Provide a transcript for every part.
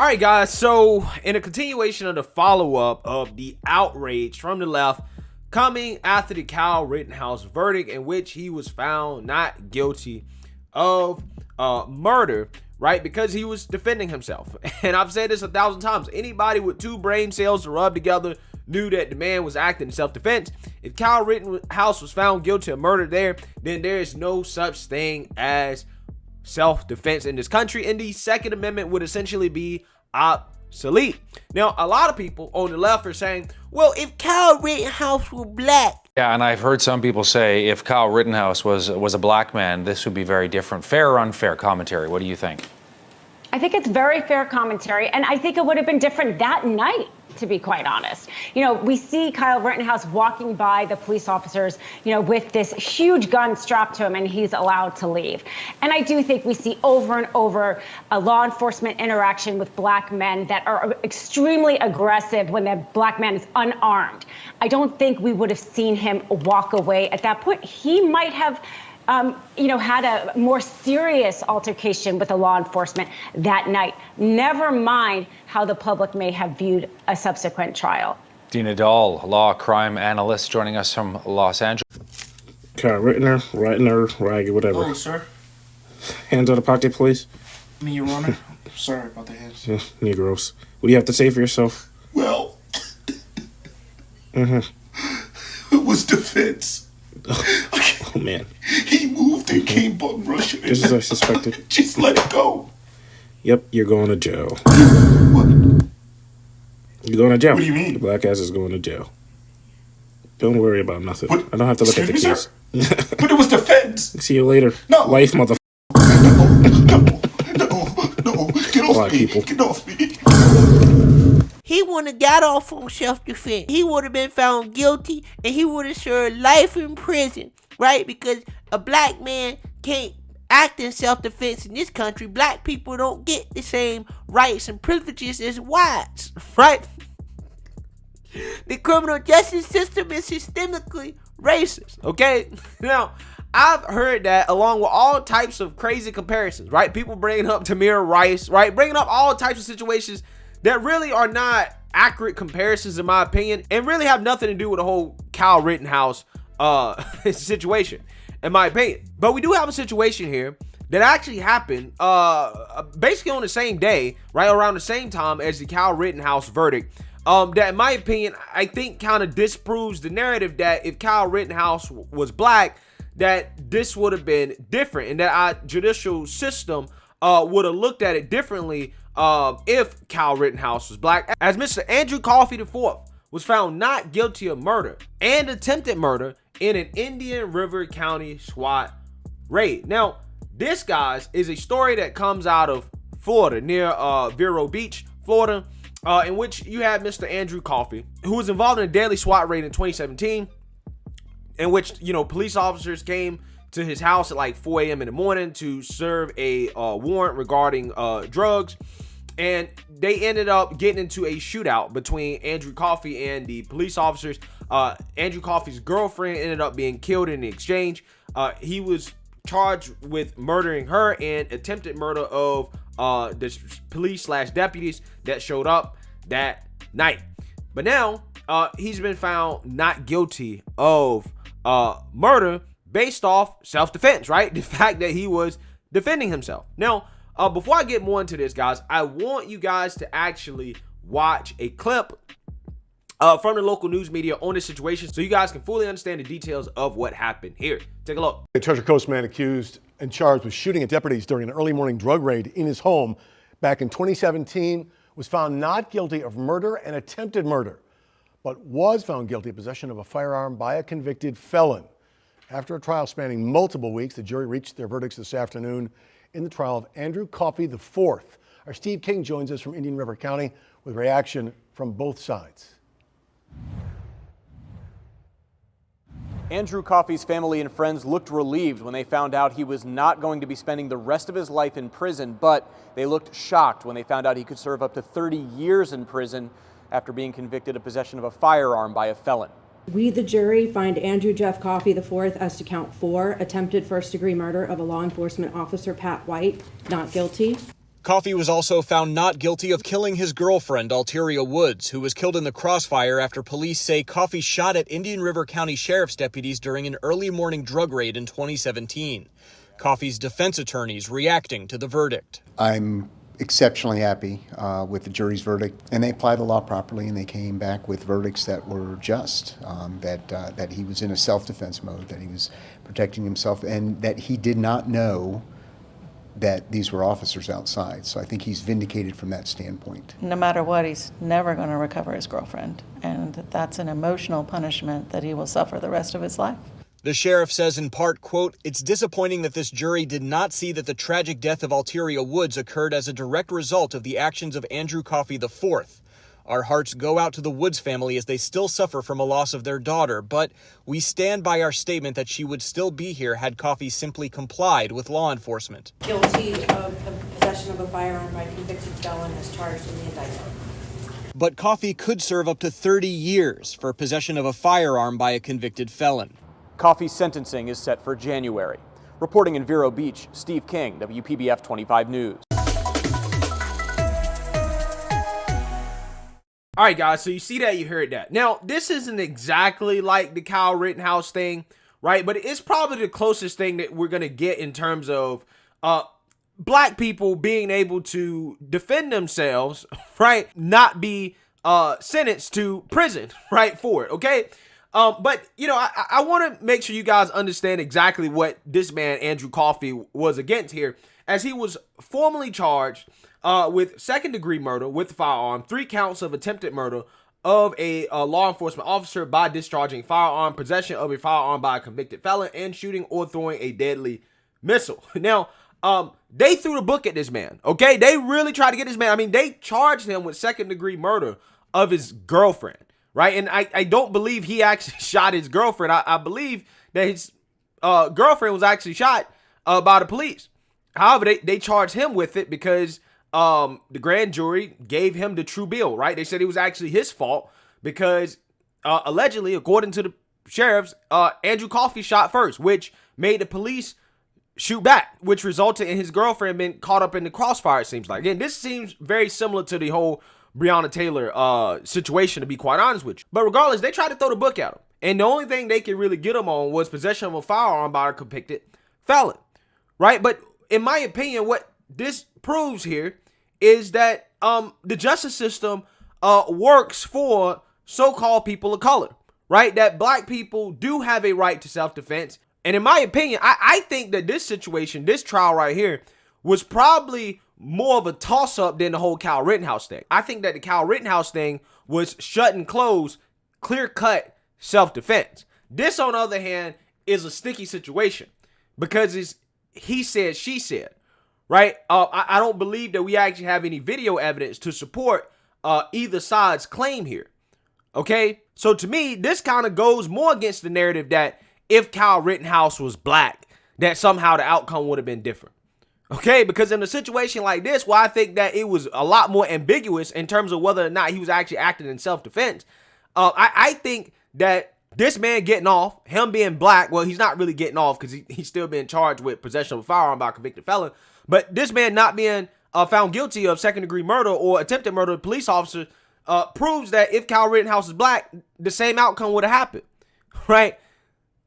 All right, guys, so in a continuation of the follow-up of the outrage from the left coming after the Kyle Rittenhouse verdict, in which he was found not guilty of murder, right, because he was defending himself. And I've said this 1,000 times. Anybody with two brain cells to rub together knew that the man was acting in self-defense. If Kyle Rittenhouse was found guilty of murder there, then there is no such thing as self-defense in this country, and the Second Amendment would essentially be obsolete. Now, a lot of people on the left are saying, well, if Kyle Rittenhouse were black. Yeah, and I've heard some people say if Kyle Rittenhouse was a black man, this would be very different. Fair or unfair commentary? What do you think? I think it's very fair commentary, and I think it would have been different that night, to be quite honest. You know, we see Kyle Rittenhouse walking by the police officers, you know, with this huge gun strapped to him, and he's allowed to leave. And I do think we see over and over a law enforcement interaction with black men that are extremely aggressive when the black man is unarmed. I don't think we would have seen him walk away at that point. He might have had a more serious altercation with the law enforcement that night. Never mind how the public may have viewed a subsequent trial. Dina Dahl, law crime analyst, joining us from Los Angeles. Kyle Rittenhouse, whatever. Oh, sir. Hands out of pocket, please. Me, Your Honor. Sorry about the hands. Yeah, Negroes. What do you have to say for yourself? Well, it was defense. Oh, man. He moved and came bum rushing. Just as I suspected. Just let it go. Yep, you're going to jail. What? You're going to jail. What do you mean? The black ass is going to jail. Don't worry about nothing. What? I don't have to look at the Excuse me, keys. sir? But it was defense. See you later. No. Life, mother. No. Get off Black me. people. Get off me. He wouldn't have got off on self-defense. He would have been found guilty, and he would have served life in prison, right? Because a black man can't act in self-defense in this country. Black people don't get the same rights and privileges as whites, right? The criminal justice system is systemically racist, okay? Now, I've heard that along with all types of crazy comparisons, right? People bringing up Tamir Rice, right? Bringing up all types of situations that really are not accurate comparisons, in my opinion, and really have nothing to do with the whole Kyle Rittenhouse situation, in my opinion. But we do have a situation here that actually happened basically on the same day, right around the same time as the Kyle Rittenhouse verdict. That, in my opinion, I think kind of disproves the narrative that if Kyle Rittenhouse was black, that this would have been different, and that our judicial system would have looked at it differently if Kyle Rittenhouse was black, as Mr. Andrew Coffey IV was found not guilty of murder and attempted murder in an Indian River County SWAT raid. Now, this, guys, is a story that comes out of Florida, near Vero Beach, Florida, in which you have Mr. Andrew Coffey, who was involved in a deadly SWAT raid in 2017, in which, you know, police officers came to his house at like 4 a.m. in the morning to serve a warrant regarding drugs, and they ended up getting into a shootout between Andrew Coffey and the police officers. Andrew Coffey's girlfriend ended up being killed in the exchange. He was charged with murdering her and attempted murder of the police/deputies that showed up that night. But now he's been found not guilty of murder based off self-defense, right? The fact that he was defending himself. Now, before I get more into this, guys, I want you guys to actually watch a clip from the local news media on this situation so you guys can fully understand the details of what happened here. Take a look. A Treasure Coast man accused and charged with shooting at deputies during an early morning drug raid in his home back in 2017 was found not guilty of murder and attempted murder, but was found guilty of possession of a firearm by a convicted felon. After a trial spanning multiple weeks, the jury reached their verdicts this afternoon in the trial of Andrew Coffey IV. Our Steve King joins us from Indian River County with reaction from both sides. Andrew Coffey's family and friends looked relieved when they found out he was not going to be spending the rest of his life in prison, but they looked shocked when they found out he could serve up to 30 years in prison after being convicted of possession of a firearm by a felon. We, the jury, find Andrew Jeff Coffey IV as to count 4, attempted first-degree murder of a law enforcement officer, Pat White, not guilty. Coffey was also found not guilty of killing his girlfriend, Alteria Woods, who was killed in the crossfire after police say Coffey shot at Indian River County Sheriff's deputies during an early morning drug raid in 2017. Coffey's defense attorneys reacting to the verdict. I'm exceptionally happy with the jury's verdict, and they applied the law properly, and they came back with verdicts that were just, that he was in a self-defense mode, that he was protecting himself, and that he did not know that these were officers outside. So I think he's vindicated from that standpoint. No matter what, he's never going to recover his girlfriend, and that's an emotional punishment that he will suffer the rest of his life. The sheriff says in part, quote, "It's disappointing that this jury did not see that the tragic death of Alteria Woods occurred as a direct result of the actions of Andrew Coffey IV. Our hearts go out to the Woods family as they still suffer from a loss of their daughter, but we stand by our statement that she would still be here had Coffey simply complied with law enforcement." Guilty of the possession of a firearm by a convicted felon as charged in the indictment. But Coffey could serve up to 30 years for possession of a firearm by a convicted felon. Coffey's sentencing is set for January. Reporting in Vero Beach, Steve King, WPBF 25 News. All right, guys, so you see that, you heard that. Now, this isn't exactly like the Kyle Rittenhouse thing, right? But it's probably the closest thing that we're going to get in terms of black people being able to defend themselves, right? Not be sentenced to prison, right, for it, okay? But, you know, I want to make sure you guys understand exactly what this man, Andrew Coffey, was against here, as he was formally charged with second-degree murder with a firearm, 3 counts of attempted murder of a law enforcement officer by discharging firearm, possession of a firearm by a convicted felon, and shooting or throwing a deadly missile. Now, they threw the book at this man, okay? They really tried to get this man. I mean, they charged him with second-degry murder of his girlfriend. Right, and I don't believe he actually shot his girlfriend. I believe that his girlfriend was actually shot by the police. However, they charged him with it because the grand jury gave him the true bill, right? They said it was actually his fault because allegedly, according to the sheriffs, Andrew Coffey shot first, which made the police shoot back, which resulted in his girlfriend being caught up in the crossfire, it seems like. Again, this seems very similar to the whole Breonna Taylor situation, to be quite honest with you. But regardless, they tried to throw the book at him. And the only thing they could really get him on was possession of a firearm by a convicted felon, right? But in my opinion, what this proves here is that the justice system works for so-called people of color, right? That black people do have a right to self-defense. And in my opinion, I think that this situation, this trial right here, was probably more of a toss-up than the whole Kyle Rittenhouse thing. I think that the Kyle Rittenhouse thing was shut and closed, clear-cut self-defense. This, on the other hand, is a sticky situation because it's he said, she said, right? I don't believe that we actually have any video evidence to support either side's claim here, okay? So to me, this kind of goes more against the narrative that if Kyle Rittenhouse was black, that somehow the outcome would have been different. Okay, because in a situation like this, where I think that it was a lot more ambiguous in terms of whether or not he was actually acting in self-defense, I think that this man getting off, him being black, well, he's not really getting off because he's still being charged with possession of a firearm by a convicted felon, but this man not being found guilty of second-degree murder or attempted murder of a police officer proves that if Kyle Rittenhouse is black, the same outcome would have happened, right?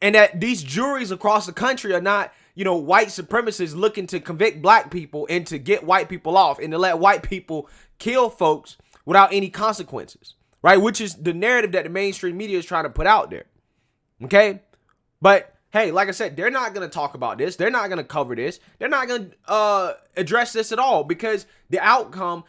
And that these juries across the country are not, you know, white supremacists looking to convict black people and to get white people off and to let white people kill folks without any consequences, right? Which is the narrative that the mainstream media is trying to put out there, okay? But, hey, like I said, they're not going to talk about this. They're not going to cover this. They're not going to address this at all because the outcome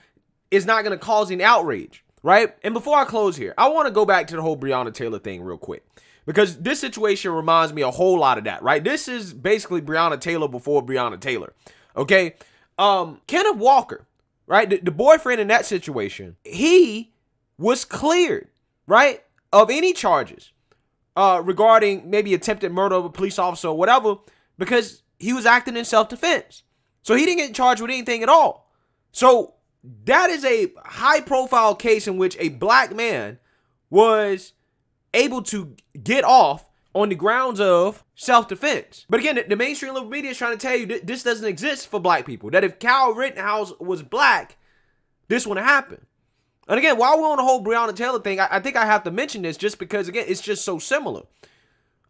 is not going to cause any outrage, right? And before I close here, I want to go back to the whole Breonna Taylor thing real quick. Because this situation reminds me a whole lot of that, right? This is basically Breonna Taylor before Breonna Taylor, okay? Kenneth Walker, right? The boyfriend in that situation, he was cleared, right, of any charges regarding maybe attempted murder of a police officer or whatever because he was acting in self-defense. So he didn't get charged with anything at all. So that is a high-profile case in which a black man was able to get off on the grounds of self-defense. But again, the mainstream liberal media is trying to tell you that this doesn't exist for black people. That if Kyle Rittenhouse was black, this wouldn't happen. And again, while we're on the whole Breonna Taylor thing, I think I have to mention this just because, again, it's just so similar.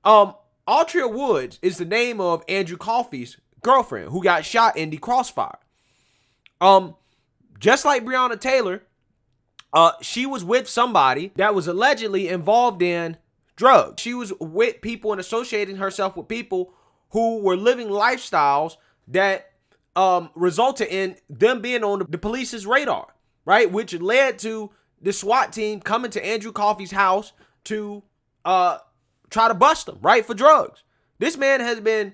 Altria Woods is the name of Andrew Coffey's girlfriend who got shot in the crossfire. Just like Breonna Taylor, she was with somebody that was allegedly involved in drugs. She was with people and associating herself with people who were living lifestyles that resulted in them being on the police's radar, right? Which led to the SWAT team coming to Andrew Coffey's house to try to bust him, right, for drugs. This man has been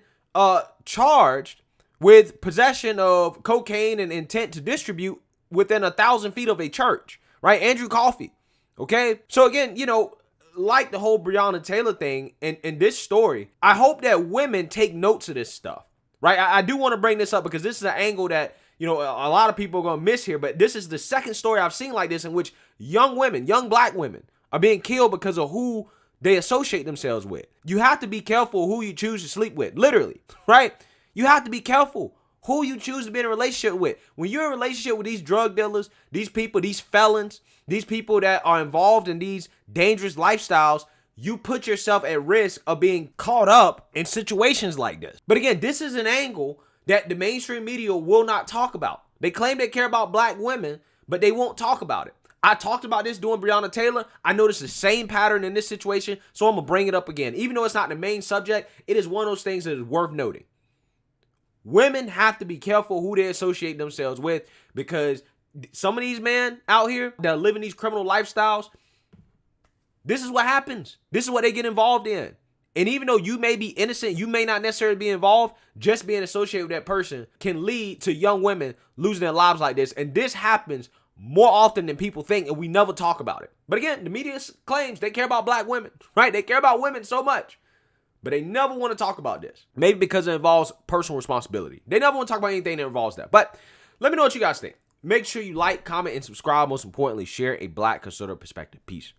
charged with possession of cocaine and intent to distribute within 1,000 feet of a church, right? Andrew Coffey, okay? So again, you know, like the whole Breonna Taylor thing in this story, I hope that women take notes of this stuff, right? I do want to bring this up because this is an angle that, you know, a lot of people are going to miss here, but this is the second story I've seen like this in which young women, young black women are being killed because of who they associate themselves with. You have to be careful who you choose to sleep with, literally, right? You have to be careful who you choose to be in a relationship with. When you're in a relationship with these drug dealers, these people, these felons, these people that are involved in these dangerous lifestyles, you put yourself at risk of being caught up in situations like this. But again, this is an angle that the mainstream media will not talk about. They claim they care about black women, but they won't talk about it. I talked about this during Breonna Taylor. I noticed the same pattern in this situation, so I'm going to bring it up again. Even though it's not the main subject, it is one of those things that is worth noting. Women have to be careful who they associate themselves with because some of these men out here that are living these criminal lifestyles, this is what happens. This is what they get involved in. And even though you may be innocent, you may not necessarily be involved, just being associated with that person can lead to young women losing their lives like this. And this happens more often than people think, and we never talk about it. But again, the media claims they care about black women, right? They care about women so much, but they never want to talk about this. Maybe because it involves personal responsibility. They never want to talk about anything that involves that. But let me know what you guys think. Make sure you like, comment, and subscribe. Most importantly, share a black conservative perspective. Peace.